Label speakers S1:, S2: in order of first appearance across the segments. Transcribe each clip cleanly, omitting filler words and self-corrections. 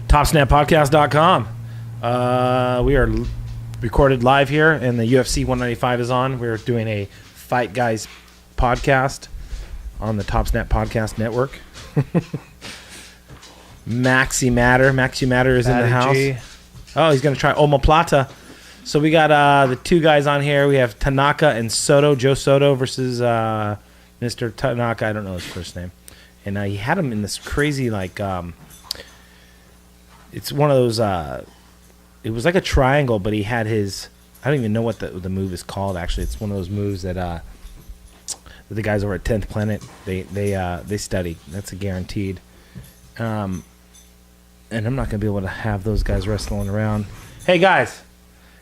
S1: Topsnappodcast.com. We are recorded live here, and the UFC 195 is on. We're doing a Fight Guys podcast on the Topsnap Podcast Network. Maxi Matter is in the house.
S2: G.
S1: Oh, he's going to try omoplata. So we got the two guys on here. We have Tanaka and Soto, Joe Soto versus Mr. Tanaka. I don't know his first name. And he had him in this crazy, like, it's one of those, it was like a triangle, but he had his, I don't even know what the move is called, actually. It's one of those moves that the guys over at 10th Planet, they study. That's a guaranteed. And I'm not going to be able to have those guys wrestling around. Hey, guys,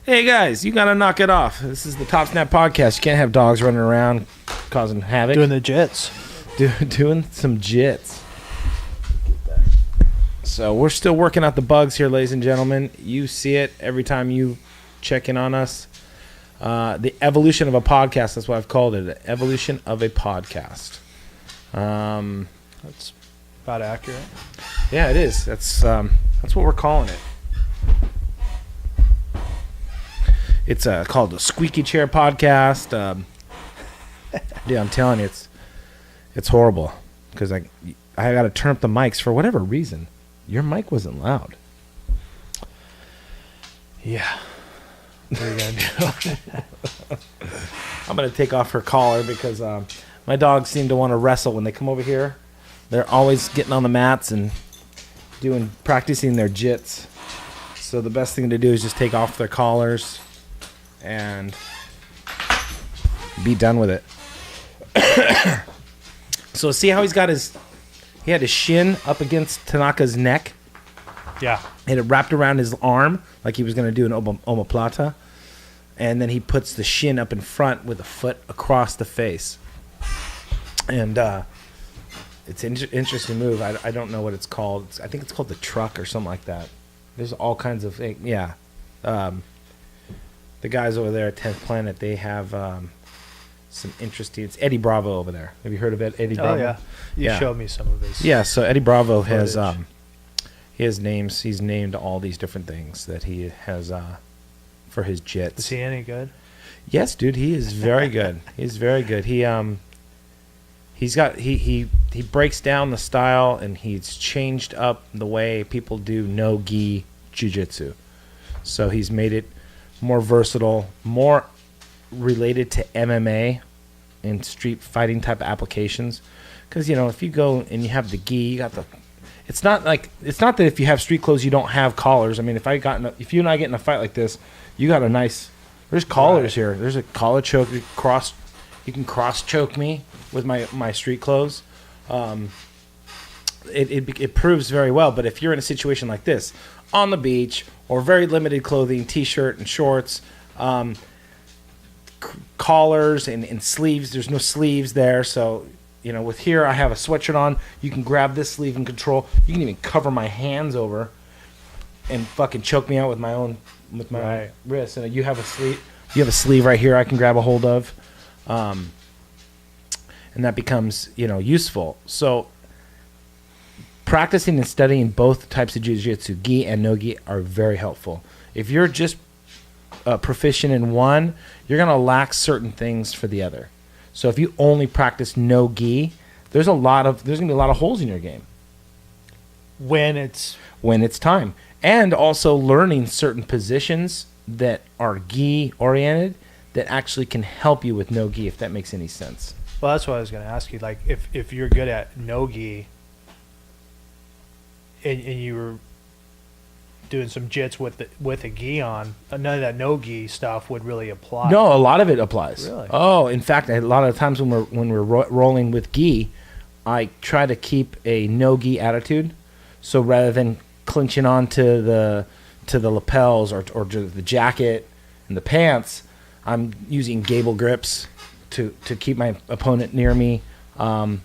S1: you got to knock it off. This is the Top Snap Podcast. You can't have dogs running around causing havoc.
S2: Doing the jits.
S1: Doing some jits. So we're still working out the bugs here, ladies and gentlemen. You see it every time you check in on us. The evolution of a podcast, that's what I've called it. The evolution of a podcast.
S2: That's about accurate.
S1: Yeah, it is. That's what we're calling it. It's called the Squeaky Chair Podcast. Yeah, I'm telling you, it's horrible because I got to turn up the mics for whatever reason. Your mic wasn't loud.
S2: Yeah. What are you going to do?
S1: I'm going to take off her collar because my dogs seem to want to wrestle when they come over here. They're always getting on the mats and practicing their jits. So the best thing to do is just take off their collars and be done with it. So see how he had his shin up against Tanaka's neck?
S2: Yeah.
S1: And it wrapped around his arm like he was going to do an omoplata. And then he puts the shin up in front with a foot across the face. And it's an interesting move. I don't know what it's called. I think it's called the truck or something like that. There's all kinds of things. Yeah. The guys over there at 10th Planet, they have some interesting... It's Eddie Bravo over there. Have you heard of it? Eddie Bravo?
S2: Oh, yeah. You showed me some of his...
S1: Yeah, so Eddie Bravo has... he has names. He's named all these different things that he has for his jits.
S2: Is he any good?
S1: Yes, dude. He is very good. He's very good. He breaks down the style, and he's changed up the way people do no-gi jiu-jitsu. So he's made it more versatile, more related to MMA and street fighting type of applications. Because, if you go and you have the gi, you got the... It's not that if you have street clothes you don't have collars. I mean, if you and I get in a fight like this, you got a nice... There's collars here. There's a collar choke. You can cross choke me with my street clothes. It proves very well. But if you're in a situation like this, on the beach or very limited clothing, t-shirt and shorts, collars and sleeves. There's no sleeves there, so with here I have a sweatshirt on. You can grab this sleeve and control. You can even cover my hands over and fucking choke me out with my wrist. And you have a sleeve. You have a sleeve right here I can grab a hold of, and that becomes useful. So practicing and studying both types of jiu-jitsu, gi and no-gi, are very helpful. If you're just proficient in one, you're going to lack certain things for the other. So if you only practice no-gi, there's going to be a lot of holes in your game.
S2: When it's
S1: time. And also learning certain positions that are gi-oriented that actually can help you with no-gi, if that makes any sense.
S2: Well, that's what I was going to ask you. Like, if you're good at no-gi and you were doing some jits with a gi on, none of that no-gi stuff would really apply.
S1: No, a lot of it applies.
S2: Really?
S1: Oh, in fact, a lot of times when we're rolling with gi, I try to keep a no-gi attitude. So rather than clinching onto the lapels or the jacket and the pants, I'm using gable grips to keep my opponent near me. I'm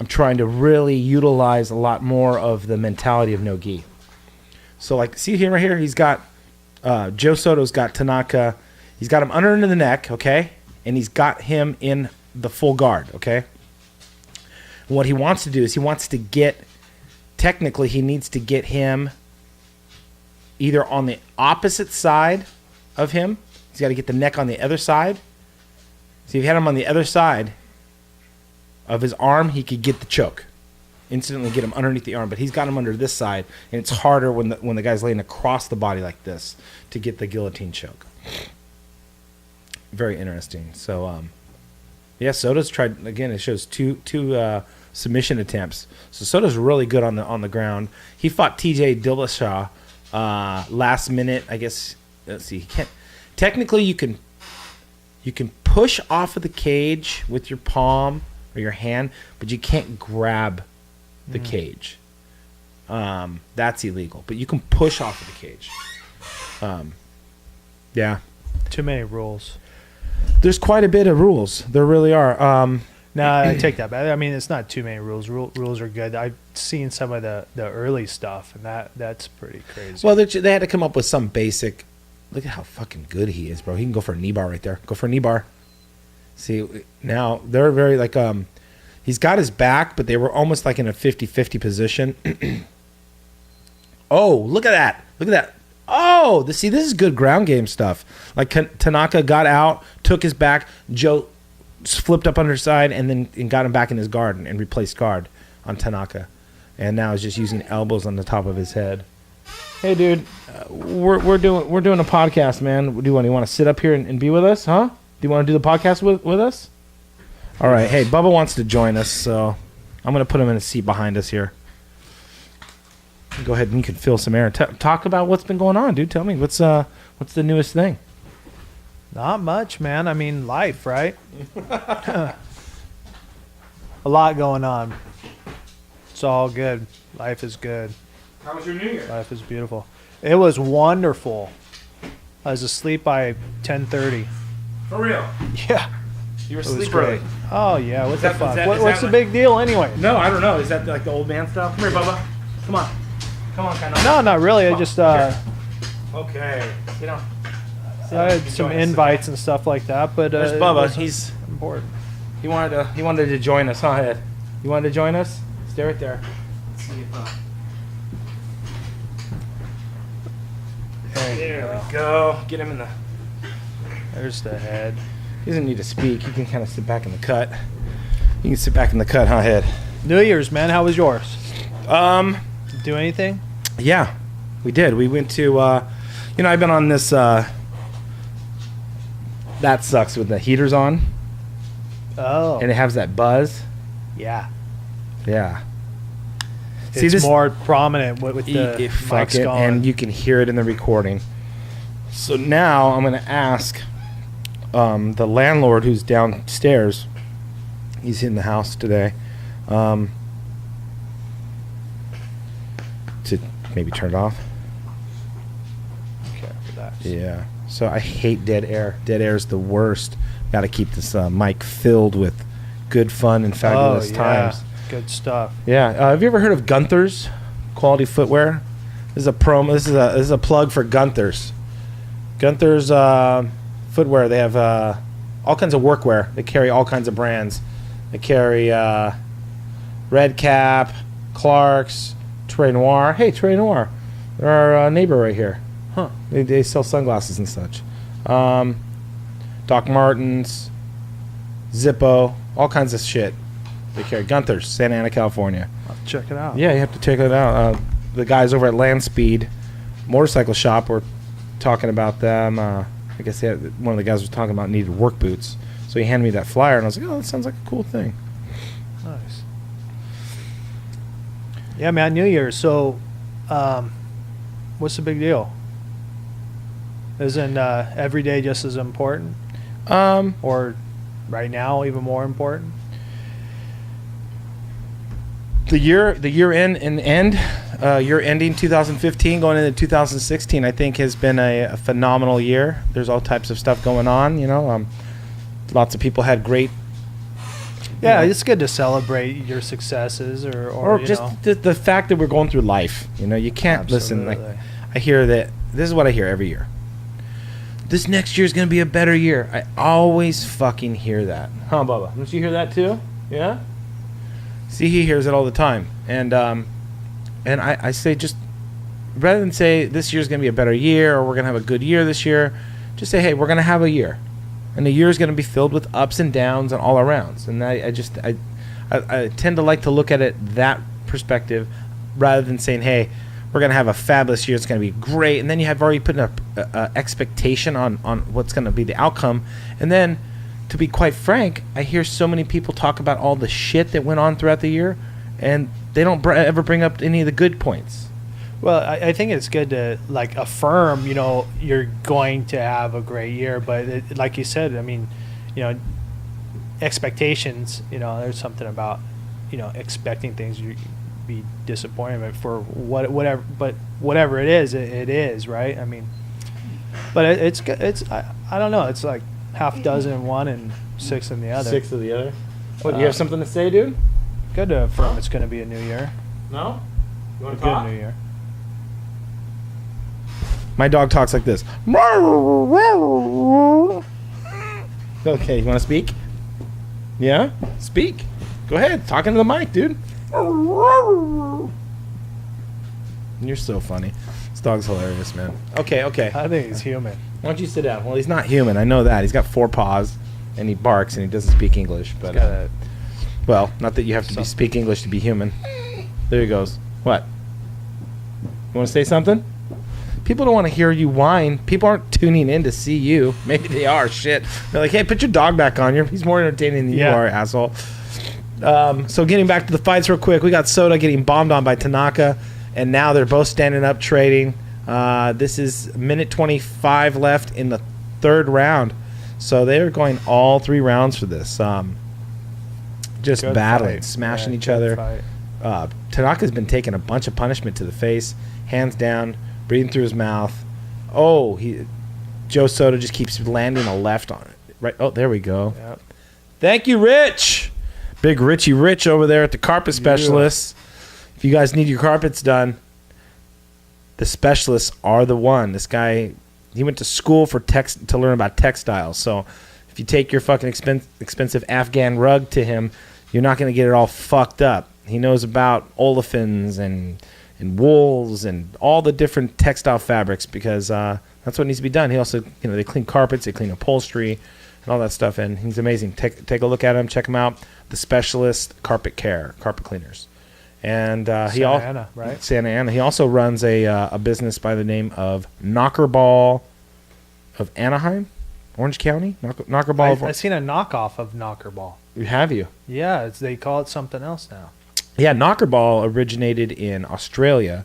S1: trying to really utilize a lot more of the mentality of no-gi. So, like, see here, right here, he's got Joe Soto's got Tanaka. He's got him under the neck, okay? And he's got him in the full guard, okay? And what he wants to do is he needs to get him either on the opposite side of him. He's got to get the neck on the other side. See, if you had him on the other side of his arm, he could get the choke. Instantly get him underneath the arm, but he's got him under this side, and it's harder when the guy's laying across the body like this to get the guillotine choke. Very interesting. So, yeah, Soto's tried again. It shows two submission attempts. So Soto's really good on the ground. He fought T.J. Dillashaw last minute. I guess. Let's see. He can't. Technically, you can push off of the cage with your palm or your hand, but you can't grab the cage. That's illegal. But you can push off of the cage. Yeah.
S2: Too many rules.
S1: There's quite a bit of rules. There really are.
S2: No, I take that back. I mean, it's not too many rules. Rules are good. I've seen some of the early stuff, and that's pretty crazy.
S1: Well, they had to come up with some basic. Look at how fucking good he is, bro. He can go for a knee bar right there. Go for a knee bar. See, now they're very like he's got his back, but they were almost like in a 50-50 position. Oh, look at that. Look at that. Oh, this is good ground game stuff. Like Tanaka got out, took his back, Joe flipped up underside, and got him back in his guard and replaced guard on Tanaka. And now he's just using elbows on the top of his head. Hey, dude, we're doing a podcast, man. Do you want to sit up here and be with us, huh? Do you want to do the podcast with us? All right. Hey, Bubba wants to join us, so I'm going to put him in a seat behind us here. Go ahead and you can fill some air. Talk about what's been going on, dude. Tell me, what's the newest thing?
S2: Not much, man. I mean, life, right? A lot going on. It's all good. Life is good.
S1: How was your New Year?
S2: Life is beautiful. It was wonderful. I was asleep by 10:30.
S1: For real?
S2: Yeah.
S1: You were
S2: It was
S1: asleep
S2: great.
S1: early.
S2: Oh, yeah. What the fuck?
S1: that
S2: What's the
S1: like-
S2: big deal anyway?
S1: No, I don't know. Is that like the old man stuff? Come here, Bubba. Come on. Come on, kind of.
S2: No, not really. I just
S1: Okay. You know.
S2: I had some invites and stuff like that, but
S1: There's
S2: it
S1: Bubba.
S2: wasn't
S1: He's
S2: important.
S1: he wanted to join us, huh, Ed? You wanted to join us? Stay right there. Let's see if there we go. Get him in the.
S2: There's the head.
S1: He doesn't need to speak. He can kind of sit back in the cut. You can sit back in the cut, huh, Ed?
S2: New Year's, man. How was yours? Do anything?
S1: Yeah, we did. We went to. I've been on this. That sucks with the heaters on.
S2: Oh.
S1: And it has that buzz.
S2: Yeah.
S1: Yeah.
S2: It's more prominent with the mics gone.
S1: And you can hear it in the recording. So now I'm going to ask the landlord who's downstairs. He's in the house today. To maybe turn it off.
S2: Okay, relax.
S1: Yeah. So I hate dead air. Dead air is the worst. Got to keep this mic filled with good fun and fabulous times.
S2: Good stuff.
S1: Yeah. Have you ever heard of Gunther's Quality Footwear? This is a promo. This is a plug for Gunther's. Gunther's footwear. They have all kinds of workwear. They carry all kinds of brands. They carry Red Cap, Clark's, Tre Noir. Hey, Tre Noir. They're our neighbor right here.
S2: Huh.
S1: They sell sunglasses and such. Doc Martens, Zippo, all kinds of shit. They carry Gunther's, Santa Ana, California.
S2: I'll check it out.
S1: Yeah, you have to check it out. The guys over at Land Speed Motorcycle Shop were talking about them. I guess one of the guys was talking about needed work boots. So he handed me that flyer, and I was like, oh, that sounds like a cool thing.
S2: Nice. Yeah, man, New Year's. So, what's the big deal? Isn't every day just as important? Or right now even more important?
S1: The year ending 2015, going into 2016, I think has been a phenomenal year. There's all types of stuff going on, lots of people had great.
S2: Yeah, it's good to celebrate your successes or
S1: just the fact that we're going through life. You can't listen. Like, I hear that. This is what I hear every year. This next year is going to be a better year. I always fucking hear that. Huh, Bubba? Don't you hear that too? Yeah? See, he hears it all the time. And I say just rather than say this year's going to be a better year or we're going to have a good year this year, just say, hey, we're going to have a year. And the year is going to be filled with ups and downs and all arounds. And I tend to like to look at it that perspective rather than saying, hey, we're going to have a fabulous year. It's going to be great. And then you have already put an expectation on what's going to be the outcome. And then, to be quite frank, I hear so many people talk about all the shit that went on throughout the year, and they don't ever bring up any of the good points.
S2: Well, I think it's good to like affirm, you're going to have a great year, but like you said, I mean, expectations, there's something about, expecting things you be disappointed, but for whatever it is, right? I mean, but it's I don't know, it's like half dozen in one and 6 in the other.
S1: 6 of the other. What, do you have something to say, dude?
S2: Good to affirm it's going to be a new year.
S1: No? You want
S2: A
S1: to talk?
S2: good new year.
S1: My dog talks like this. Okay, you want to speak? Yeah? Speak. Go ahead. Talk into the mic, dude. You're so funny. This dog's hilarious, man. Okay.
S2: I think he's human.
S1: Why don't you sit down? Well, he's not human. I know that. He's got 4 paws, and he barks, and he doesn't speak English. But well, not that you have to speak English to be human. There he goes. What? You want to say something? People don't want to hear you whine. People aren't tuning in to see you. Maybe they are. Shit. They're like, hey, put your dog back on. He's more entertaining than you are, asshole. So getting back to the fights real quick, we got Soto getting bombed on by Tanaka, and now they're both standing up trading. This is minute 25 left in the 3rd round. So they are going all 3 rounds for this. Just good battling, fight. Smashing each other. Tanaka's been taking a bunch of punishment to the face, hands down, breathing through his mouth. Oh, Joe Soto just keeps landing a left on it. Right. Oh, there we go. Yep. Thank you, Rich. Big Richie Rich over there at the carpet specialists. Yeah. If you guys need your carpets done, the specialists are the one. This guy, he went to school to learn about textiles. So if you take your fucking expensive Afghan rug to him, you're not going to get it all fucked up. He knows about olefins and wools and all the different textile fabrics because that's what needs to be done. He also, they clean carpets, they clean upholstery, and all that stuff. And he's amazing. Take a look at him. Check him out. The Specialist Carpet Care, carpet cleaners. And Santa Ana. He also runs a business by the name of Knockerball of Anaheim, Orange County. Knockerball.
S2: I've seen a knockoff of Knockerball.
S1: Have you?
S2: Yeah, they call it something else now.
S1: Yeah, Knockerball originated in Australia,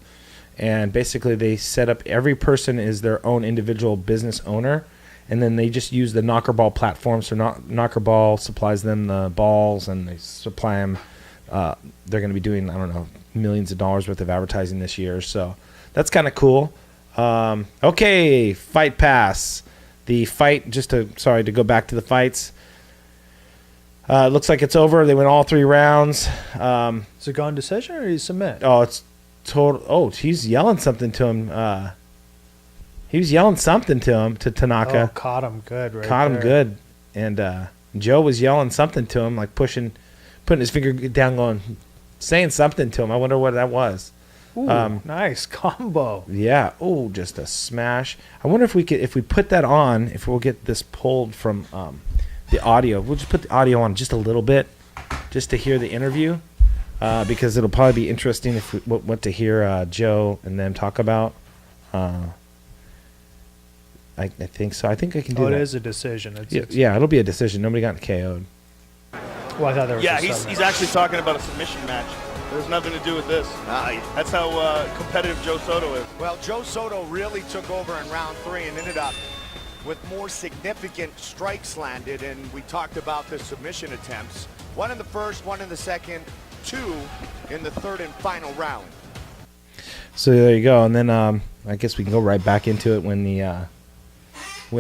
S1: and basically they set up every person is their own individual business owner, and then they just use the Knockerball platform. So Knockerball supplies them the balls, and they supply them. They're going to be doing, I don't know, millions of dollars worth of advertising this year, so that's kind of cool. Okay, Fight Pass. The fight, to go back to the fights. Looks like it's over. They went all 3 rounds.
S2: Is it gone decision or he submit?
S1: Oh, it's total. Oh, he's yelling something to him. He was yelling something to Tanaka.
S2: Oh, caught him good, right?
S1: Caught him good. And Joe was yelling something to him, like putting his finger down, saying something to him. I wonder what that was.
S2: Ooh, nice combo.
S1: Yeah. Oh, just a smash. I wonder if we put that on, if we'll get this pulled from the audio. We'll just put the audio on just a little bit, just to hear the interview, because it'll probably be interesting if we want to hear Joe and them talk about. I think so. I think I can do that.
S2: It is a decision.
S1: Yeah, it'll be a decision. Nobody got KO'd.
S2: Well, I thought there was
S3: he's actually talking about a submission match. There's nothing to do with this. That's how competitive Joe Soto is.
S4: Well, Joe Soto really took over in round 3 and ended up with more significant strikes landed, and we talked about the submission attempts. 1 in the first, 1 in the second, 2 in the 3rd and final round.
S1: So there you go, and then I guess we can go right back into it when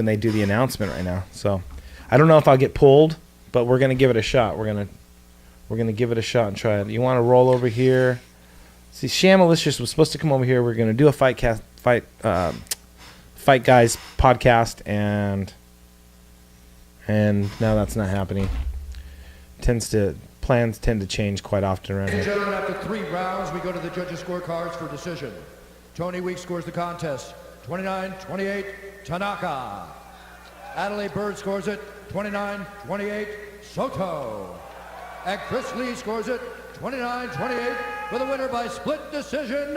S1: they do the announcement right now. So I don't know if I'll get pulled, but we're gonna give it a shot. We're gonna give it a shot and try it. You want to roll over here? See, Shamalicious was supposed to come over here. We're gonna do a Fight Guys podcast, and now that's not happening. Plans tend to change quite often around here.
S5: Ladies and gentlemen, after 3 rounds, we go to the judges' scorecards for decision. Tony Weeks scores the contest, 29-28, Tanaka. Adelaide Bird scores it, 29-28, Soto. And Chris Lee scores it, 29-28, for the winner by split decision,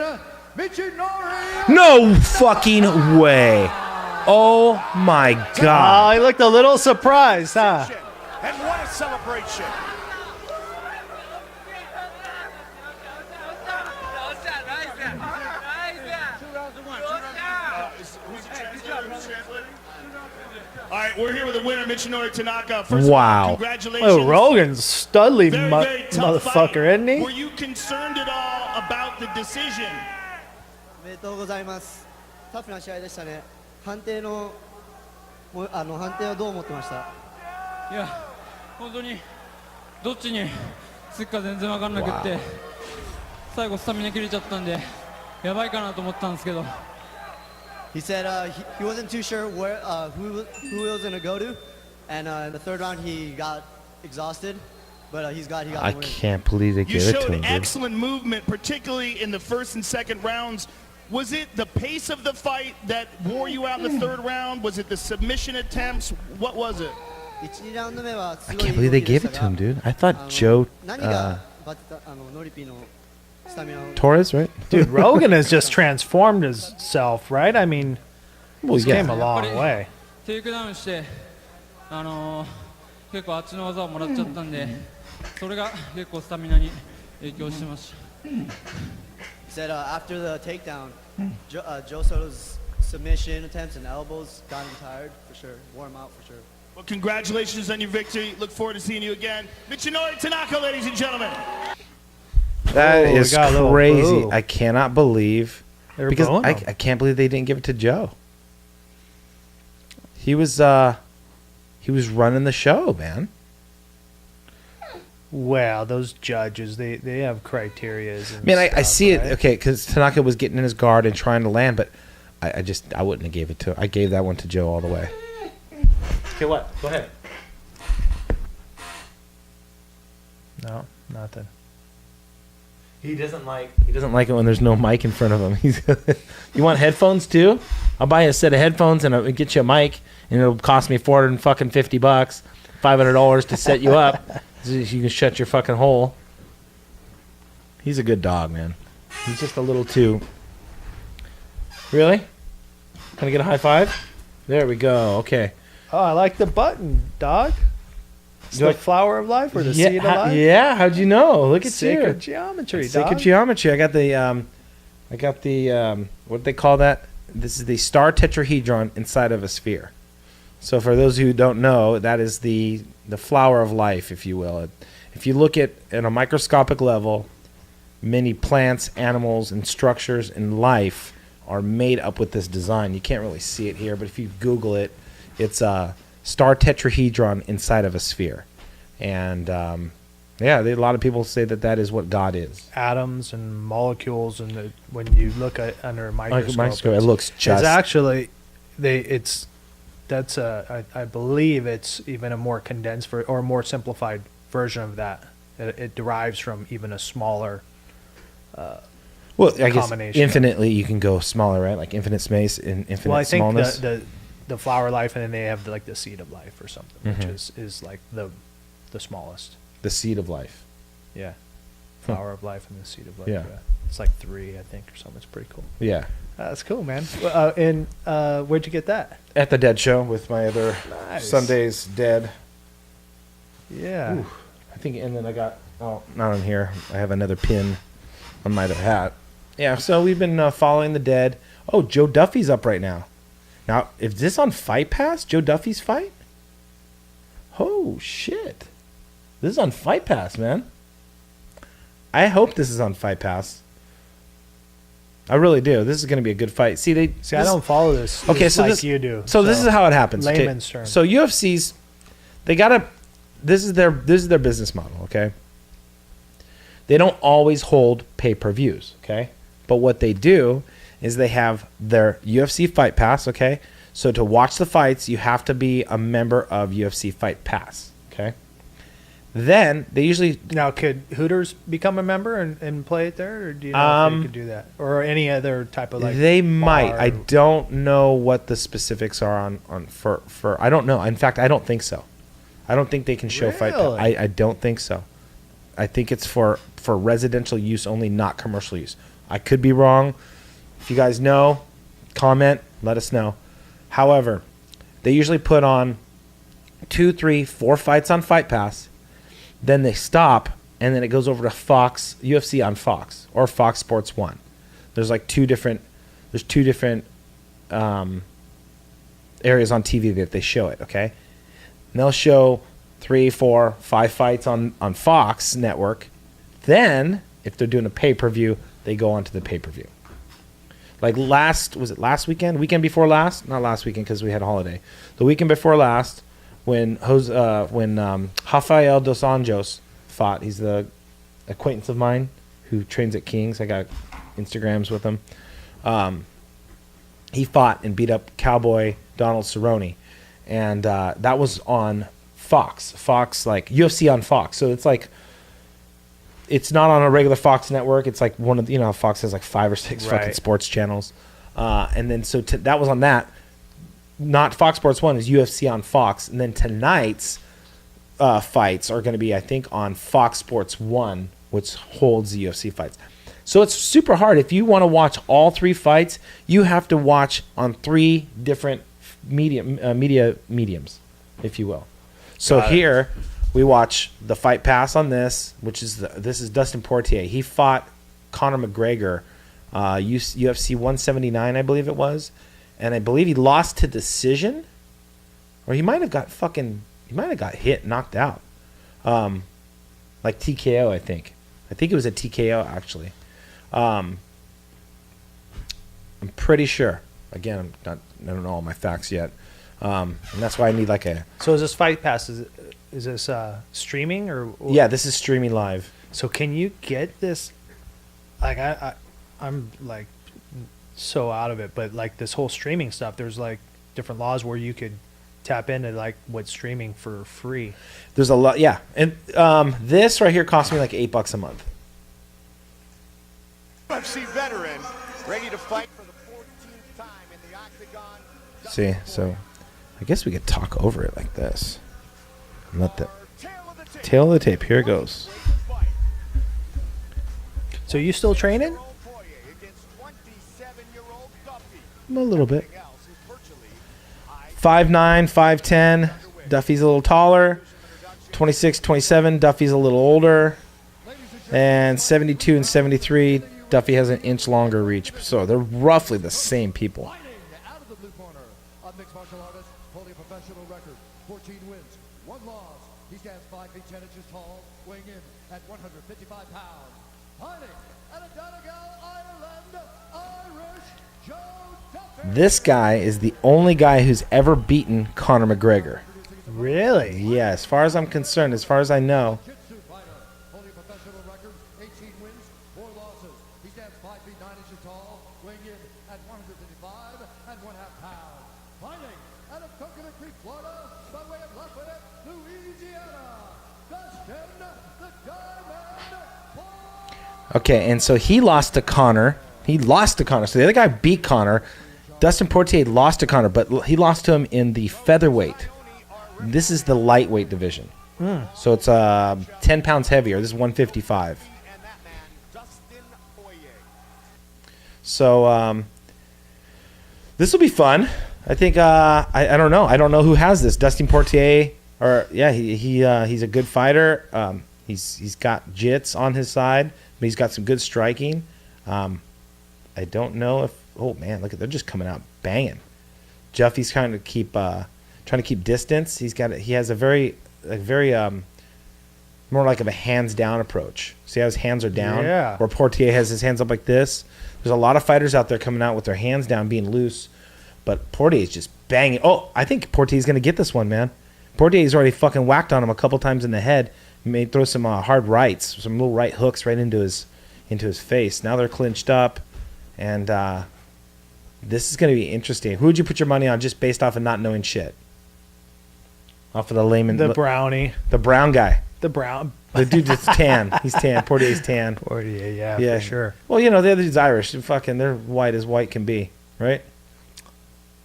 S5: Michinori.
S1: No fucking way. Oh my
S2: Oh,
S1: God.
S2: he looked a little surprised, huh?
S4: And what a celebration.
S3: All right, we're here with the winner, Michinori Tanaka. First
S1: Wow.
S3: of all, congratulations.
S2: Oh, Rogan's studly
S3: Very, very tough fight.
S2: motherfucker, isn't he?
S3: Were you concerned at all about the decision?
S6: おめでとうございます。タフな試合でしたね。判定の判定はどう思ってました？
S7: いや、本当にどっちにつくか全然分からなくって、最後スタミナ切れちゃったんで、やばいかなと思ったんですけど。
S6: He said he wasn't too sure where who he was gonna go to, and in the third round he got exhausted, but he got
S1: I
S6: the win.
S1: can't believe they
S3: You
S1: gave it to
S3: showed
S1: him, dude.
S3: excellent movement, particularly in the first and second rounds. Was it the pace of the fight that wore you out in the third round? Was it the submission attempts? What was it?
S6: 1、2ラウンド目はす
S1: I
S6: ごい
S1: can't believe they
S6: 動きで
S1: gave
S6: し
S1: it
S6: た
S1: to him,
S6: が、
S1: dude. I thought Joe
S6: 何がバテたノリピーのスタミナを
S1: Torres, right?
S2: Dude, Rogan has just transformed himself, right? I mean,
S1: Well,
S2: he's came a
S1: yeah.
S2: long way.
S7: テイクダウンして結構あっちの技をもらっちゃったんで、それが結構スタミナに影響してました。
S6: He said after the takedown, Joe Soto's submission attempts and elbows got him tired for sure, wore him out for sure.
S3: Well, congratulations on your victory. Look forward to seeing you again. Michinori Tanaka, ladies and gentlemen.
S1: That
S2: Oh, we
S1: is
S2: got a little
S1: crazy.
S2: boo.
S1: I cannot believe.
S2: They were
S1: Because
S2: booing
S1: I
S2: him.
S1: can't believe they didn't give it to Joe. He was running the show, man.
S2: Well, those judges, they have criterias. And
S1: Man, I
S2: stuff,
S1: see
S2: right?
S1: it. Okay, because Tanaka was getting in his guard and trying to land, but I wouldn't have gave it to. I gave that one to Joe all the way. Okay, what? Go ahead.
S2: No, nothing.
S1: He doesn't like it when there's no mic in front of him. You want headphones too? I'll buy you a set of headphones and I'll get you a mic, and it'll cost me $450, $500 to set you up, so you can shut your fucking hole. He's a good dog, man. He's just a little too. Really? Can I get a high five? There we go. Okay.
S2: Oh, I like the button, dog. It's
S1: Do
S2: the
S1: I-
S2: flower of life or the seed of life?
S1: Yeah. How'd you know? Look at
S2: Sacred
S1: you.
S2: geometry,
S1: Sacred
S2: dog.
S1: geometry. I got the what do they call that? This is the star tetrahedron inside of a sphere. So for those who don't know, that is the flower of life, if you will. If you look at a microscopic level, many plants, animals, and structures in life are made up with this design. You can't really see it here, but if you Google it, it's a star tetrahedron inside of a sphere. And a lot of people say that is what God is.
S2: Atoms and molecules, and when you look at under a microscope,
S1: It looks just.
S2: it's actually I believe it's even a more condensed or more simplified version of that. It derives from even a smaller.
S1: Well, I guess
S2: combination.
S1: infinitely you can go smaller, right? Like infinite space and infinite
S2: Well, I think
S1: smallness.
S2: the flower of life, and then they have like the seed of life or something, which
S1: Mhm.
S2: is like the smallest.
S1: The seed of life.
S2: Yeah, flower of life and the seed of life.
S1: Yeah.
S2: It's like 3, I think, or something. It's pretty cool.
S1: Yeah.
S2: That's cool, man. And where'd you get that?
S1: At the Dead Show with my other
S2: Nice.
S1: Sunday's Dead.
S2: Yeah.
S1: Ooh, I think, and then I got, not on here. I have another pin on my other hat. Yeah, so we've been following the Dead. Oh, Joe Duffy's up right now. Now, is this on Fight Pass? Joe Duffy's fight? Oh, shit. This is on Fight Pass, man. I hope this is on Fight Pass. I really do. This is going to be a good fight. See,
S2: I don't follow this.
S1: Okay,
S2: this
S1: so
S2: like
S1: this
S2: you do.
S1: So this is how it happens. okay?
S2: Layman's terms.
S1: So UFC's, they gotta. This is their business model. Okay. They don't always hold pay-per-views. Okay, but what they do is they have their UFC Fight Pass. Okay, so to watch the fights, you have to be a member of UFC Fight Pass. Okay. Then they usually
S2: Now, could Hooters become a member and play it there, or do you know if they could do that, or any other type of like?
S1: they might.
S2: bar
S1: I
S2: or-
S1: don't know what the specifics are on for. I don't know. In fact, I don't think so. I don't think they can show fight.
S2: Really?
S1: I don't think so. I think it's for residential use only, not commercial use. I could be wrong. If you guys know, comment. Let us know. However, they usually put on 2, 3, 4 fights on Fight Pass. Then they stop, and then it goes over to Fox, UFC on Fox, or Fox Sports 1. There's like two different areas on TV that they show it, okay? And they'll show 3, 4, 5 fights on Fox Network. Then, if they're doing a pay-per-view, they go on to the pay-per-view. Like last weekend? Weekend before last? Not last weekend because we had a holiday. The weekend before last, when Rafael dos Anjos fought, he's the acquaintance of mine who trains at King's. I got Instagrams with him. He fought and beat up Cowboy Donald Cerrone, and that was on Fox. Fox, like UFC on Fox. So it's like, it's not on a regular Fox network. It's like one of the, Fox has like 5 or 6 fucking
S2: Right.
S1: sports channels, and then so that was on that. Not Fox Sports 1, is UFC on Fox. And then tonight's fights are going to be, I think, on Fox Sports 1, which holds the UFC fights. So it's super hard. If you want to watch all 3 fights, you have to watch on 3 different media mediums, if you will. So here we watch the Fight Pass on this, which is this is Dustin Poirier. He fought Conor McGregor, UFC 179, I believe it was. And I believe he lost to decision, or he might have got hit, knocked out, like TKO. I think it was a TKO actually. I'm pretty sure. Again, I don't know all my facts yet, and that's why I need like a.
S2: So is this Fight Pass? Is this streaming or?
S1: Yeah, this is streaming live.
S2: So can you get this? Like I'm like so out of it, but like this whole streaming stuff, there's like different laws where you could tap into like what's streaming for free.
S1: There's a lot, yeah, and this right here cost me like $8 a month.
S4: UFC veteran, ready to fight for the 14th time in the octagon.
S1: See, so I guess we could talk over it like this. And let the tail of the tape. Here it goes.
S2: So you still training?
S1: A little bit. 5'9", 5'10". Duffy's a little taller. 26, 27. Duffy's a little older. And 72 and 73. Duffy has an inch longer reach. So they're roughly the same people.
S5: Out of the blue corner, a mixed martial artist holding a professional record, 14 wins, 1 loss. He stands 5 feet 10 inches tall, weighing in at 155 pounds. Fighting out of Donegal, Ireland, Irish Joe Duffy.
S1: This guy is the only guy who's ever beaten Conor McGregor.
S2: Really?
S1: Yeah, as far as I'm concerned, as far as I know.
S5: Jiu-Jitsu fighter, holding a professional record, 18 wins, 4 losses. He stands 5 feet 9 inches tall, weighing in at 155 and 1/2 pounds. Fighting out of Coconut Creek, Florida, by way of Lafayette, Louisiana, Dustin the Diamond Paul.
S1: Okay, and so he lost to Conor. So the other guy beat Conor. Dustin Poirier lost to Conor, but he lost to him in the featherweight. This is the lightweight division. So it's 10 pounds heavier. This is 155.
S4: And that man, Dustin Poirier.
S1: So this will be fun. I think I don't know. I don't know who has this. Dustin Poirier, or yeah, he's a good fighter. He's got jits on his side, but he's got some good striking. I don't know if. Oh man, look at, they're just coming out banging. Duffy's trying to keep distance. He has a very more like of a hands down approach. See how his hands are down?
S2: Yeah.
S1: Where Poirier has his hands up like this. There's a lot of fighters out there coming out with their hands down, being loose, but Poirier's just banging. Oh, I think Poirier's gonna get this one, man. Poirier's already fucking whacked on him a couple times in the head. He may throw some hard rights, some little right hooks right into his face. Now they're clinched up, and this is gonna be interesting. Who would you put your money on just based off of not knowing shit? Off of the layman,
S2: The brownie.
S1: the brown guy.
S2: The brown.
S1: The dude that's tan. He's tan. Poirier's tan.
S2: Poirier, yeah,
S1: Yeah.
S2: for sure.
S1: Well, you know, the other dude's Irish. They're white as white can be, right?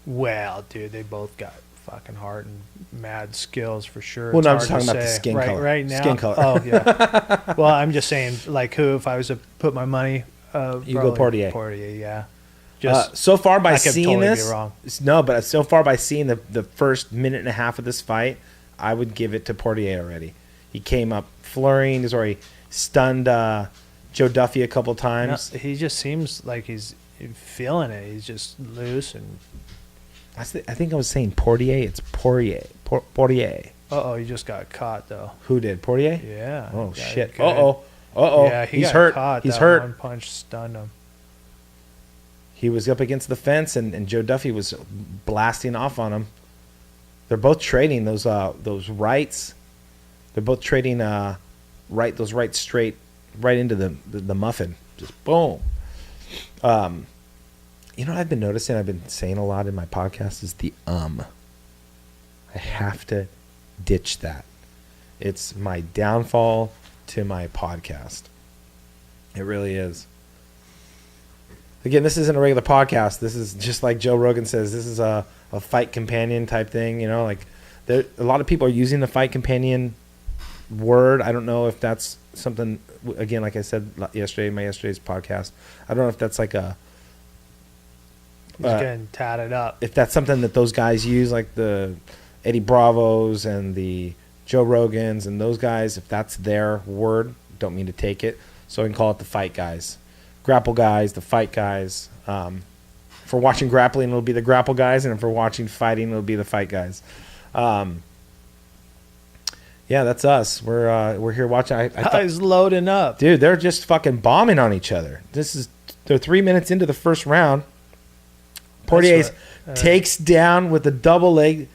S2: Well, dude, they both got fucking heart and mad skills for sure.
S1: Well,
S2: It's
S1: no, I'm
S2: hard
S1: just talking
S2: to
S1: about the
S2: say.
S1: skin
S2: right,
S1: color.
S2: Right now.
S1: Skin color.
S2: Oh, yeah. Well, I'm just saying, like, who, if I was to put my money,
S1: You go Poirier.
S2: Poirier, yeah. Just
S1: So far by
S2: I could
S1: seeing
S2: totally be
S1: this,
S2: wrong.
S1: no, but so far by seeing the first minute and a half of this fight, I would give it to Poirier already. He came up flurrying. He's already stunned Joe Duffy a couple
S2: no,
S1: times.
S2: he just seems like he's feeling it. He's just loose and.
S1: I think I was saying Poirier. It's Poirier. Poirier.
S2: Uh-oh, he just got caught, though.
S1: Who did? Poirier?
S2: Yeah.
S1: Oh,
S2: got
S1: shit.
S2: good.
S1: Uh-oh.
S2: Yeah, he
S1: He's
S2: got
S1: hurt.
S2: Caught.
S1: He's
S2: That
S1: hurt.
S2: One punch stunned him.
S1: He was up against the fence, and Joe Duffy was blasting off on him. They're both trading those rights. They're both trading those rights straight right into the muffin. Just boom. You know what I've been noticing? I've been saying a lot in my podcast is the I have to ditch that. It's my downfall to my podcast. It really is. Again, this isn't a regular podcast. This is just like Joe Rogan says. This is a fight companion type thing. You know, like a lot of people are using the fight companion word. I don't know if that's something. Again, like I said yesterday, in yesterday's podcast, I don't know if that's like a.
S2: He's getting tatted up.
S1: If that's something that those guys use, like the Eddie Bravos and the Joe Rogans and those guys, if that's their word, don't mean to take it. So I can call it the fight guys. Grapple guys, the fight guys. For watching grappling, it'll be the grapple guys, and for watching fighting, it'll be the fight guys. Yeah, that's us. We're here watching. I thought,
S2: Guys loading up.
S1: dude, they're just fucking bombing on each other. They're 3 minutes into the first round. Poirier takes down with a double leg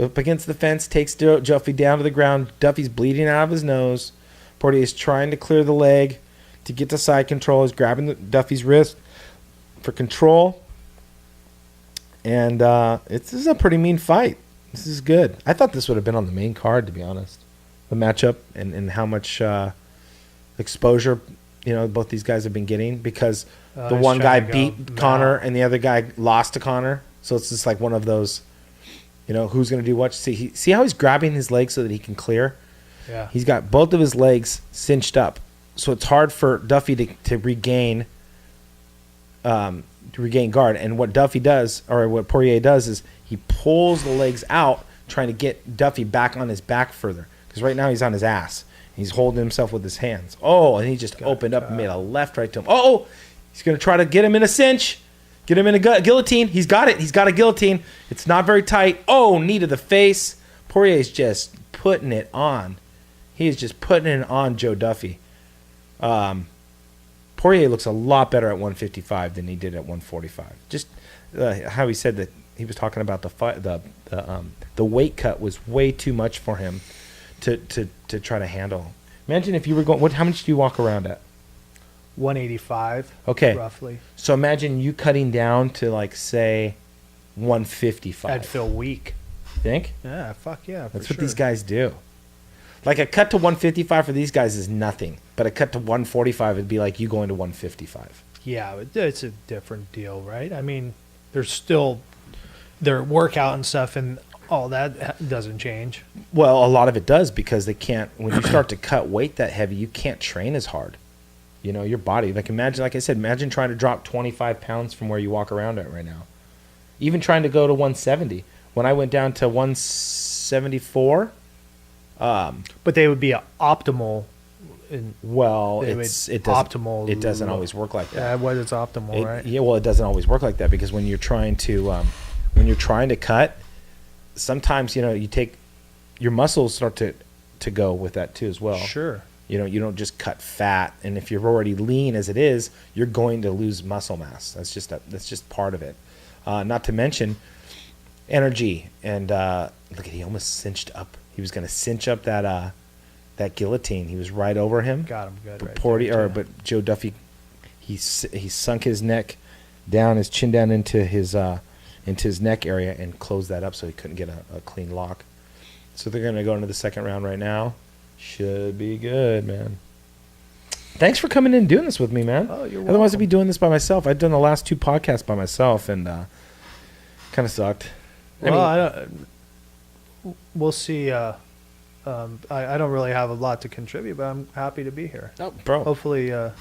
S1: up against the fence, takes Duffy down to the ground. Duffy's bleeding out of his nose. Poirier's trying to clear the leg to get to side control. He's grabbing Duffy's wrist for control. And this is a pretty mean fight. This is good. I thought this would have been on the main card, to be honest. The matchup and how much exposure, both these guys have been getting, because the
S2: he's
S1: one guy
S2: trying to
S1: beat
S2: go
S1: Connor
S2: now.
S1: and the other guy lost to Connor. So it's just like one of those, who's going to do what. See how he's grabbing his leg so that he can clear?
S2: Yeah.
S1: He's got both of his legs cinched up. So it's hard for Duffy to regain guard. And what Duffy does, or what Poirier does, is he pulls the legs out, trying to get Duffy back on his back further. Because right now he's on his ass. He's holding himself with his hands. Oh, and he just opened up and made a left right to him. Oh, he's going to try to get him in a cinch. Get him in a guillotine. He's got it. He's got a guillotine. It's not very tight. Oh, knee to the face. Poirier's just putting it on. He is just putting it on Joe Duffy. Poirier looks a lot better at 155 than he did at 145. Just how he said that he was talking about the weight cut was way too much for him to try to handle. Imagine if you were going. How much do you walk around at?
S2: 185.
S1: Okay.
S2: Roughly.
S1: So imagine you cutting down to, like, say 155.
S2: I'd feel weak.
S1: Think?
S2: Yeah, fuck yeah.
S1: That's what these guys do. Like, a cut to 155 for these guys is nothing, but a cut to 145 would be like you going to 155.
S2: Yeah, it's a different deal, right? I mean, there's still their workout and stuff, and all that doesn't change.
S1: Well, a lot of it does, because they can't. When you start to cut weight that heavy, you can't train as hard. Your body. Like, imagine trying to drop 25 pounds from where you walk around at right now. Even trying to go to 170. When I went down to 174.
S2: But they would be optimal.
S1: Well,
S2: It optimal.
S1: It doesn't always work like that.
S2: Yeah, what is optimal, right?
S1: Yeah, well, it doesn't always work like that, because when you're trying to cut, sometimes you take your muscles start to go with that too as well.
S2: Sure.
S1: You don't just cut fat, and if you're already lean as it is, you're going to lose muscle mass. That's just part of it. Not to mention energy. And look, he almost cinched up. He was going to cinch up that guillotine. He was right over him.
S2: Got him good.
S1: But but Joe Duffy, he sunk his neck down, his chin down into his neck area, and closed that up so he couldn't get a clean lock. So they're going to go into the second round right now. Should be good, man. Thanks for coming in and doing this with me, man.
S2: Oh, you're
S1: Otherwise, I'd
S2: welcome.
S1: be doing this by myself. I've done the last 2 podcasts by myself, and kind of sucked.
S2: Well, I don't. We'll see. I don't really have a lot to contribute, but I'm happy to be here.
S1: Oh, bro.
S2: Hopefully.
S1: Well,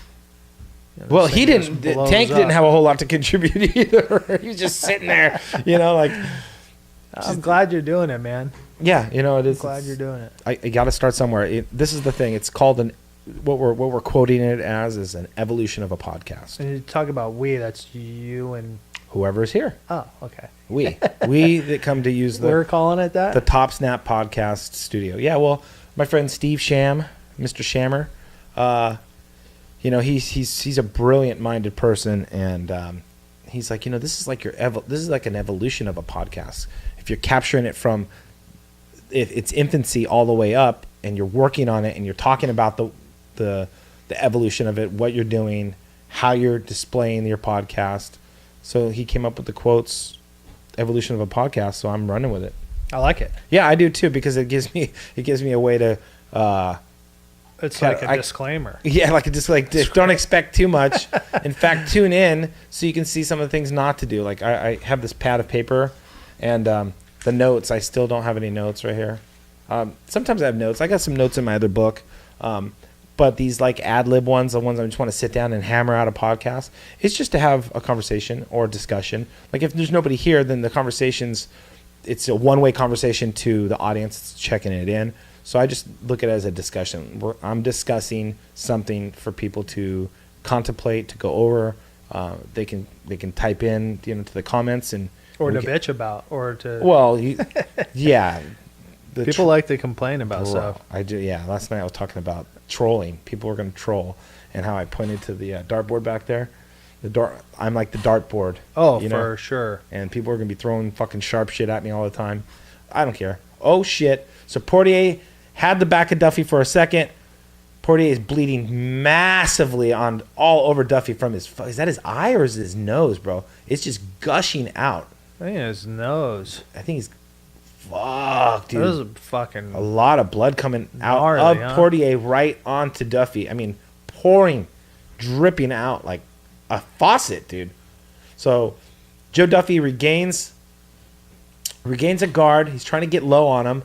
S2: this
S1: he
S2: thing just
S1: didn't.
S2: blows
S1: Tank
S2: up.
S1: didn't have a whole lot to contribute either. He was just sitting there, like.
S2: I'm glad you're doing it, man.
S1: Yeah, it is.
S2: Glad you're doing it.
S1: I got to start somewhere. This is the thing. It's called what we're quoting it as is an evolution of a podcast.
S2: And you talk about we, that's you and.
S1: Whoever is here,
S2: Oh, okay.
S1: we that come to use
S2: We're calling it that?
S1: the Topsnap podcast studio. Yeah, well, my friend Steve Sham, Mr. Shammer, he's a brilliant-minded person, and he's like, this is like this is like an evolution of a podcast. If you're capturing it from its infancy all the way up, and you're working on it, and you're talking about the evolution of it, what you're doing, how you're displaying your podcast. So he came up with the quotes, evolution of a podcast. So I'm running with it.
S2: I like it.
S1: Yeah, I do too, because it gives me a way to
S2: It's like a disclaimer.
S1: Yeah, just don't expect too much. In fact, tune in so you can see some of the things not to do. Like I have this pad of paper, and the notes. I still don't have any notes right here. Sometimes I have notes. I got some notes in my other book, but these like ad lib ones, the ones I just want to sit down and hammer out a podcast. It's just to have a conversation or a discussion. Like if there's nobody here, then the conversation's it's a one-way conversation to the audience that's checking it in. So I just look at it as a discussion. I'm discussing something for people to contemplate, to go over. They can type in to the comments and
S2: Or to bitch about, or to.
S1: Well, yeah.
S2: People like to complain about stuff.
S1: I do. Yeah. Last night I was talking about trolling. People were going to troll, and how I pointed to the dartboard back there. I'm like the dartboard.
S2: Oh, for sure.
S1: And people are going to be throwing fucking sharp shit at me all the time. I don't care. Oh shit! So Portier had the back of Duffy for a second. Portier is bleeding massively all over Duffy from his. Is that his eye or is it his nose, bro? It's just gushing out.
S2: I think his nose.
S1: I think he's. Fuck, dude.
S2: That was fucking.
S1: A lot of blood coming out
S2: gnarly,
S1: of Portier right onto Duffy. I mean, pouring, dripping out like a faucet, dude. So Joe Duffy regains a guard. He's trying to get low on him.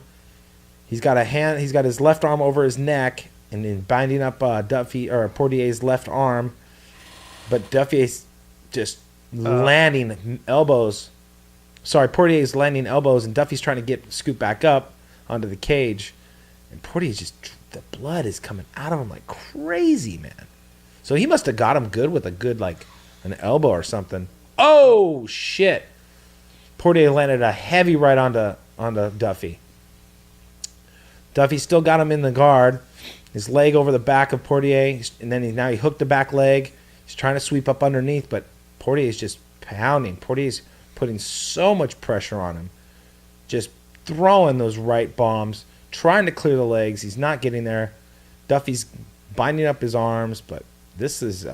S1: He's got his left arm over his neck and then binding up Portier's left arm. But Duffy's just landing elbows. Sorry, Portier's landing elbows, and Duffy's trying to scoop back up onto the cage. And Portier's the blood is coming out of him like crazy, man. So he must have got him good with an elbow or something. Oh, shit. Portier landed a heavy right onto Duffy. Duffy still got him in the guard. His leg over the back of Portier, and then he hooked the back leg. He's trying to sweep up underneath, but Portier's just pounding. Portier's putting so much pressure on him, just throwing those right bombs, trying to clear the legs. He's not getting there. Duffy's binding up his arms, but this is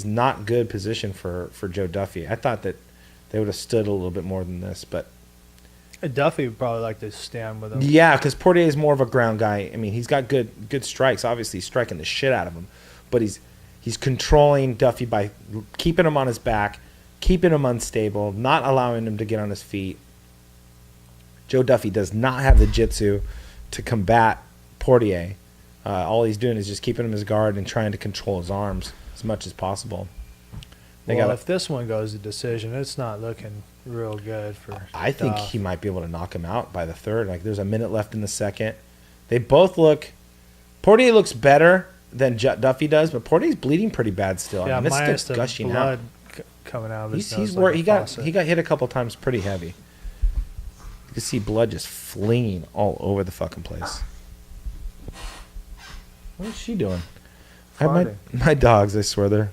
S1: not good position for Joe Duffy. I thought that they would have stood a little bit more than this, but
S2: Duffy would probably like to stand with him.
S1: yeah, because Portier is more of a ground guy. I mean, he's got good strikes. Obviously, he's striking the shit out of him, but he's controlling Duffy by keeping him on his back, keeping him unstable, not allowing him to get on his feet. Joe Duffy does not have the jitsu to combat Portier. All he's doing is just keeping him his guard and trying to control his arms as much as possible.
S2: If this one goes to decision, it's not looking real good for
S1: I think
S2: Duff.
S1: he might be able to knock him out by the third. Like, there's a minute left in the second. They both look... Portier looks better than Duffy does, but Portier's bleeding pretty bad still.
S2: Yeah,
S1: I mean,
S2: minus
S1: it's
S2: the
S1: gushing
S2: blood
S1: out.
S2: Coming out of his
S1: He's
S2: nose.
S1: he got hit a couple times pretty heavy. You can see blood just flinging all over the fucking place. What is she doing? My dogs, I swear,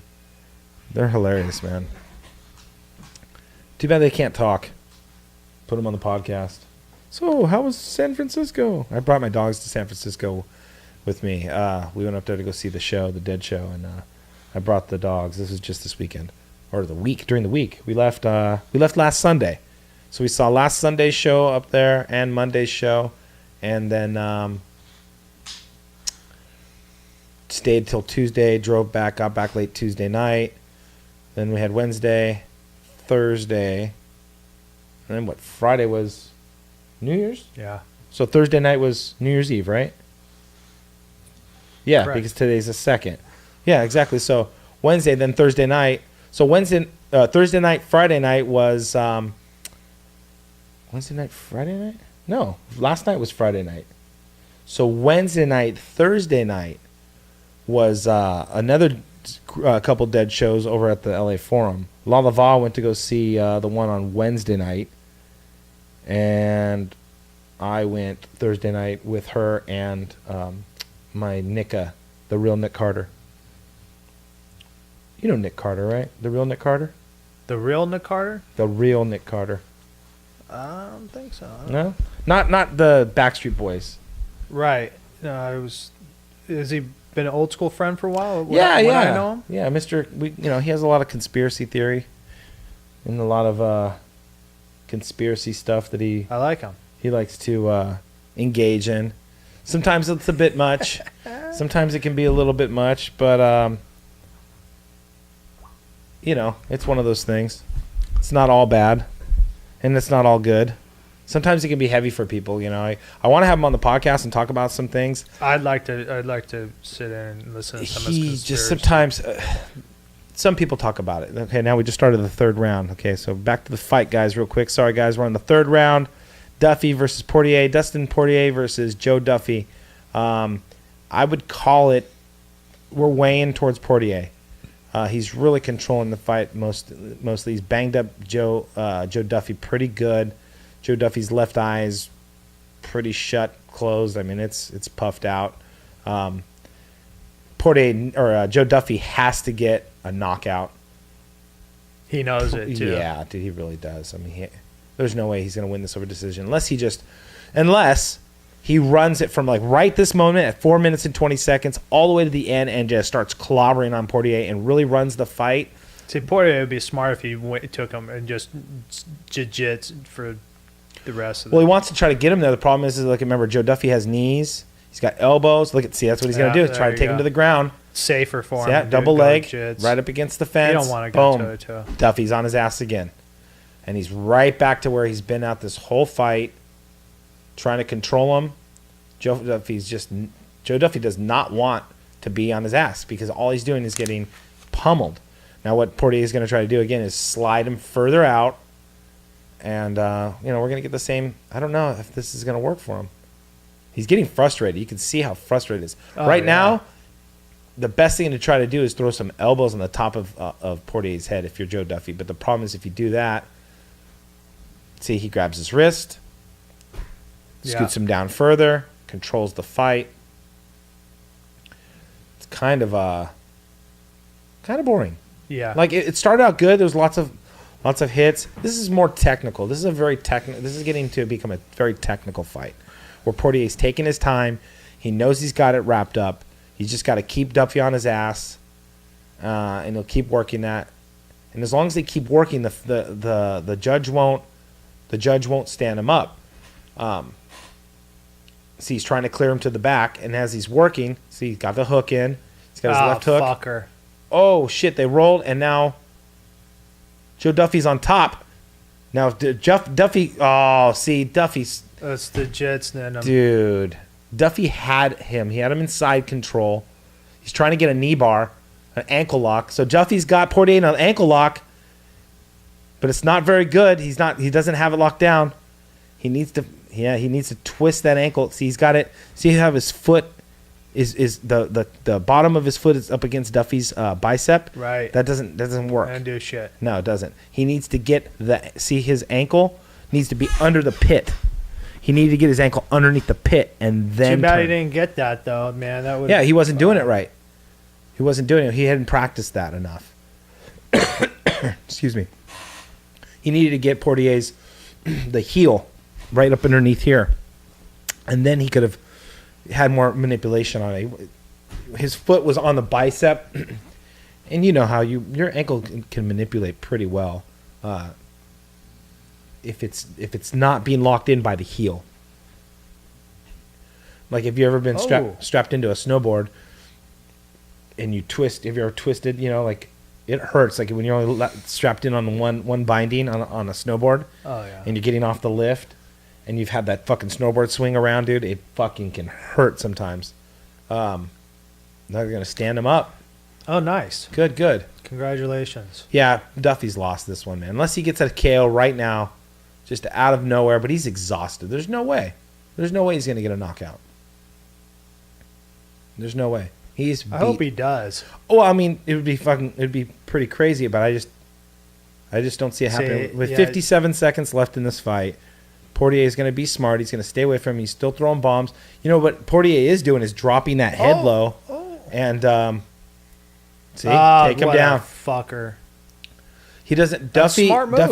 S1: they're hilarious, man. Too bad they can't talk. Put them on the podcast. So, how was San Francisco? I brought my dogs to San Francisco with me. We went up there to go see the show, the Dead Show, and I brought the dogs. This was just this weekend, or during the week. We left last Sunday, so we saw last Sunday's show up there and Monday's show, and then stayed till Tuesday, drove back, got back late Tuesday night. Then we had Wednesday, Thursday, and then what? Friday was New Year's?
S2: Yeah.
S1: So Thursday night was New Year's Eve, right? Yeah,
S2: Correct.
S1: because today's the 2nd. Yeah, exactly. So Wednesday, then Thursday night. So Thursday night, Friday night was Wednesday night, Friday night? No, last night was Friday night. So Wednesday night, Thursday night was another couple dead shows over at the LA Forum. La Lava went to go see the one on Wednesday night, and I went Thursday night with her and my Nicka, the real Nick Carter. You know Nick Carter, right? The real Nick Carter?
S2: The real Nick Carter?
S1: The real Nick Carter.
S2: I don't think so.
S1: No? Not the Backstreet Boys.
S2: Right. No, has he been an old school friend for a while?
S1: Yeah.
S2: I know him?
S1: Yeah, he has a lot of conspiracy theory and a lot of conspiracy stuff that he
S2: I like him.
S1: likes to engage in. Sometimes it's a bit much. Sometimes it can be a little bit much, but it's one of those things. It's not all bad, and it's not all good. Sometimes it can be heavy for people. I want to have him on the podcast and talk about some things.
S2: I'd like to sit in and listen to some of his
S1: He
S2: conspiracy.
S1: just sometimes. Some people talk about it. Okay, now we just started the 3rd round. Okay, so back to the fight, guys, real quick. Sorry, guys, we're on the 3rd round. Duffy versus Portier. Dustin Portier versus Joe Duffy. I would call it. We're weighing towards Portier. He's really controlling the fight mostly. He's banged up Joe Duffy pretty good. Joe Duffy's left eye is pretty closed. I mean, it's puffed out. Joe Duffy has to get a knockout.
S2: He knows it too.
S1: Yeah, dude, he really does. I mean, there's no way he's going to win this over decision unless he runs it from like right this moment at 4 minutes and 20 seconds all the way to the end and just starts clobbering on Portier and really runs the fight.
S2: See, Portier would be smart if he took him and just jiu-jitsu for the rest of the
S1: Well, he wants to try to get him there. The problem is like, remember, Joe Duffy has knees. He's got elbows. See, that's what he's going to do. Try to take him to the ground.
S2: Safer for him.
S1: Yeah, double leg, right up against the fence.
S2: You don't want to go
S1: Boom.
S2: toe-to-toe.
S1: Duffy's on his ass again. And he's right back to where he's been out this whole fight, trying to control him. Joe Duffy does not want to be on his ass because all he's doing is getting pummeled. Now what Portier is going to try to do again is slide him further out. And, we're going to get the same. I don't know if this is going to work for him. He's getting frustrated. You can see how frustrated he is. Now, the best thing to try to do is throw some elbows on the top of Portier's head if you're Joe Duffy. But the problem is if you do that, see, he grabs his wrist, scoots him down further, controls the fight. It's kind of boring.
S2: Yeah.
S1: Like it started out good. There was lots of hits. This is more technical. This is getting to become a very technical fight where Portier's taking his time. He knows he's got it wrapped up. He's just got to keep Duffy on his ass, and he'll keep working that. And as long as they keep working, the judge won't stand him up. See, he's trying to clear him to the back, and as he's working, see, he's got the hook in. He's got his left hook.
S2: Fucker.
S1: Oh shit! They rolled, and now Joe Duffy's on top. Now Duffy. Oh, see, Duffy's.
S2: That's the Jets, then.
S1: Dude, Duffy had him. He had him inside control. He's trying to get a knee bar, an ankle lock. So Duffy's got Portier in an ankle lock, but it's not very good. He doesn't have it locked down. He needs to twist that ankle. See, he's got it. See how his foot is the bottom of his foot is up against Duffy's bicep.
S2: Right.
S1: That doesn't work.
S2: And do shit.
S1: No, it doesn't. He needs to get his ankle needs to be under the pit. He needed to get his ankle underneath the pit and then.
S2: Too bad he didn't get that though, man. That would.
S1: Yeah, he wasn't doing it right. He wasn't doing it. He hadn't practiced that enough. Excuse me. He needed to get Portier's the heel right up underneath here, and then he could have had more manipulation on it. His foot was on the bicep, and you know how your ankle can manipulate pretty well if it's not being locked in by the heel. Like if you ever been strapped into a snowboard you twist. Have you ever twisted? You know, like it hurts. Like when you're only strapped in on one binding on a snowboard.
S2: Oh yeah.
S1: And you're getting off the lift, and you've had that fucking snowboard swing around, dude. It fucking can hurt sometimes. Now they're gonna stand him up.
S2: Oh, nice.
S1: Good.
S2: Congratulations.
S1: Yeah, Duffy's lost this one, man. Unless he gets a KO right now, just out of nowhere. But he's exhausted. There's no way. There's no way he's gonna get a knockout. There's no way. He's beat.
S2: I hope he does.
S1: Oh, I mean, it'd be pretty crazy, but I just don't see it happening. With 57 seconds left in this fight, Portier is going to be smart. He's going to stay away from him. He's still throwing bombs. You know what Portier is doing is dropping that head low, and take him down.
S2: Fucker.
S1: He doesn't. Duffy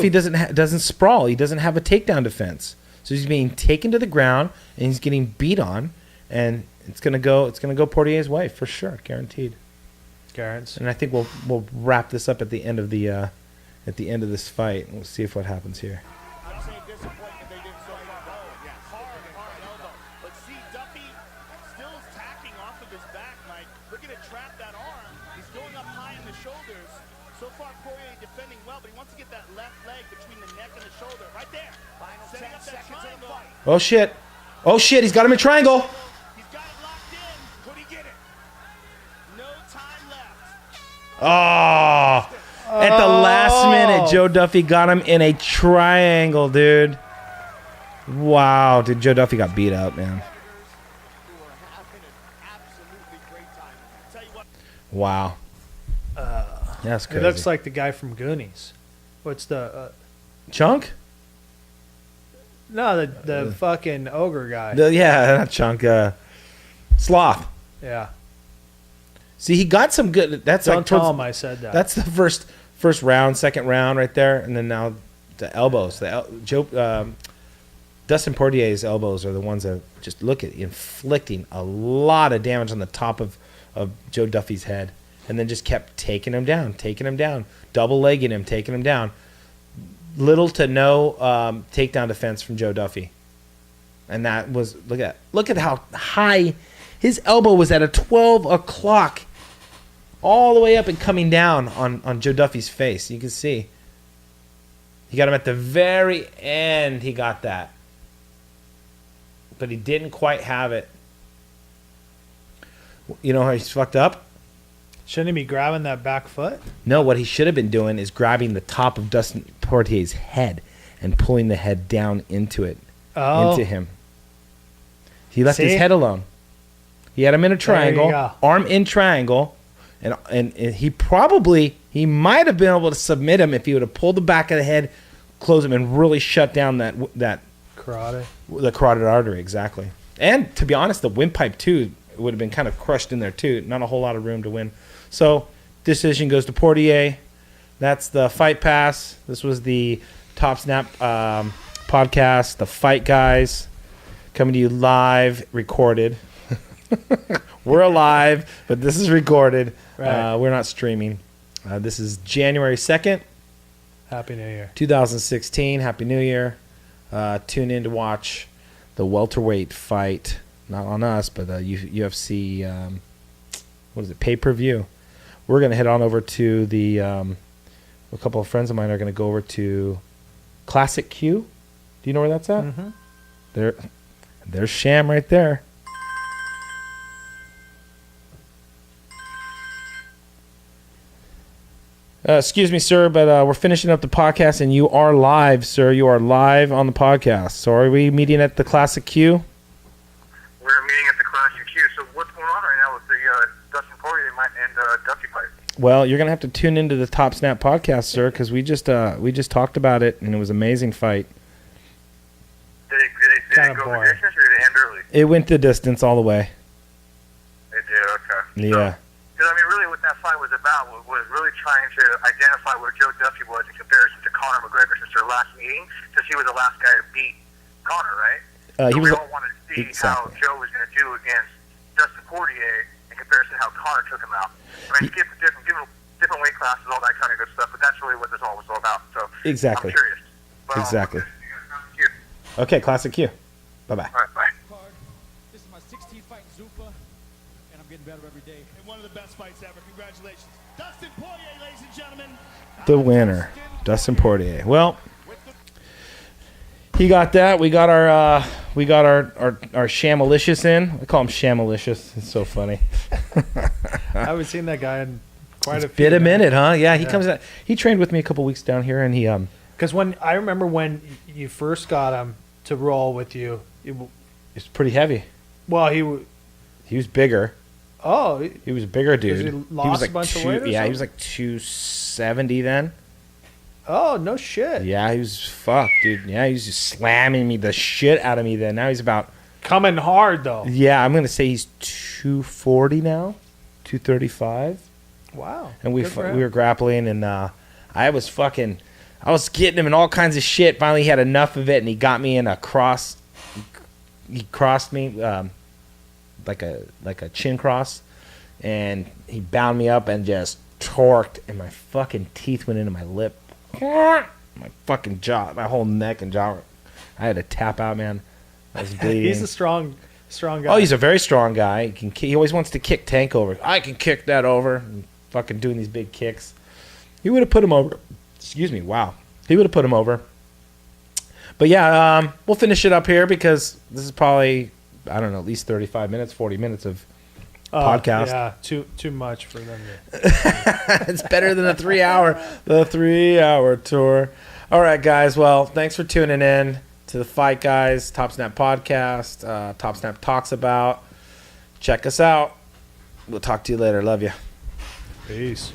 S1: doesn't sprawl. He doesn't have a takedown defense, so he's being taken to the ground and he's getting beat on, and it's gonna go Portier's way for sure, guaranteed.
S2: Guaranteed.
S1: And I think we'll wrap this up at the end of this fight. We'll see what happens here.
S3: I'm saying disappointment they didn't so far. Hard elbow. But see, Duffy still is tacking off of his back, Mike. Looking to trap that arm. He's going up high in the shoulders. So far, Poirier defending well, but he wants to get that left leg between the neck and the shoulder. Right there. Final 10 seconds in the fight.
S1: Oh shit! He's got him in triangle.
S3: He's got it locked in. Could he get it? No time left.
S1: Oh! At the last minute, Joe Duffy got him in a triangle, dude. Wow, dude, Joe Duffy got beat up, man. Wow. That's crazy.
S2: He looks like the guy from Goonies. What's the...
S1: Chunk?
S2: No, the fucking ogre guy.
S1: Not Chunk. Sloth.
S2: Yeah.
S1: See, he got some good... That's
S2: Don't
S1: like
S2: tell him I said that.
S1: That's the first round, second round right there, and then now the elbows. Dustin Portier's elbows are the ones that just look at inflicting a lot of damage on the top of Joe Duffy's head, and then just kept taking him down, double legging him, taking him down. Little to no takedown defense from Joe Duffy, and that was look at how high his elbow was at a 12 o'clock, all the way up and coming down on Joe Duffy's face. You can see he got him at the very end. He got that, but he didn't quite have it. You know how he's fucked up?
S2: Shouldn't he be grabbing that back foot?
S1: No, what he should have been doing is grabbing the top of Dustin Portier's head and pulling the head down into him. He left his head alone. He had him in a triangle, arm in triangle, and he might have been able to submit him if he would have pulled the back of the head, close him, and really shut down that
S2: carotid.
S1: The carotid artery, exactly. And to be honest, the windpipe too would have been kind of crushed in there too. Not a whole lot of room to win. So decision goes to Portier. That's the Fight Pass. This was the Topsnap podcast, the Fight Guys, coming to you live, recorded. We're alive, but this is recorded.
S2: Right.
S1: We're not streaming. This is January 2nd.
S2: Happy New Year.
S1: 2016. Happy New Year. Tune in to watch the welterweight fight. Not on us, but UFC, what is it, pay-per-view. We're going to head on over to the, a couple of friends of mine are going to go over to Classic Q. Do you know where that's at? Mm-hmm. There's Sham right there. Excuse me, sir, but we're finishing up the podcast, and you are live, sir. You are live on the podcast. So are we meeting at the Classic Q?
S8: We're meeting at the Classic Q. So what's going on right now with the Dustin Poirier and Duffy fight?
S1: Well, you're going to have to tune into the Topsnap podcast, sir, because we just talked about it, and it was an amazing fight.
S8: Did it go the distance, or did it end early?
S1: It went the distance all the way.
S8: It did, okay.
S1: Yeah.
S8: Because, I mean, really what that fight was about was really trying to identify where Joe Duffy was in comparison to Conor McGregor since their last meeting, since he was the last guy to beat Conor, right? We all wanted to see how Joe was going to do against Dustin Poirier in comparison to how Conor took him out. I mean, give different weight classes, all that kind of good stuff, but that's really what this all was all about. So
S1: exactly.
S8: I'm curious. But,
S1: exactly. Okay, Classic Q. Bye-bye.
S8: All right, bye.
S7: This is my 16th fight in Zuffa, and I'm
S5: I'm getting better every day.
S3: And one of the best fights ever. Congratulations. Dustin Poirier, ladies and gentlemen.
S1: The winner, Dustin Poirier. Well, he got that. We got our Shamalicious in. I call him Shamalicious. It's so funny.
S2: I haven't seen that guy in quite a few.
S1: Been a minute, huh? Yeah, he comes out. He trained with me a couple weeks down here, and he
S2: Because I remember when you first got him to roll with you,
S1: it's pretty heavy.
S2: well,
S1: He was bigger.
S2: oh,
S1: He was a bigger dude.
S2: he lost
S1: was like
S2: a bunch of weight or
S1: Yeah, he was
S2: something?
S1: like 270 then.
S2: oh, no shit.
S1: Yeah, he was fucked, dude. Yeah, he was just slamming me the shit out of me then. Now he's about,
S2: Coming hard though.
S1: yeah, I'm going to say he's 240 now, 235.
S2: Wow.
S1: And we
S2: Good for him.
S1: were grappling, and I was getting him in all kinds of shit. Finally, he had enough of it, and he got me in a cross. He crossed me like a chin cross, and he bound me up and just torqued, and my fucking teeth went into my lip, my fucking jaw, my whole neck and jaw. I had to tap out, man. I was bleeding.
S2: He's a strong guy.
S1: Oh, he's a very strong guy. He always wants to kick Tank over. I can kick that over. And fucking doing these big kicks. He would have put him over. Excuse me. Wow. He would have put him over. But yeah, we'll finish it up here because this is probably, I don't know, at least 35 minutes, 40 minutes of podcast.
S2: Yeah, too much for them.
S1: It's better than the 3-hour tour. All right, guys. Well, thanks for tuning in to the Fight Guys Topsnap podcast. Topsnap talks about. Check us out. We'll talk to you later. Love you.
S2: Peace.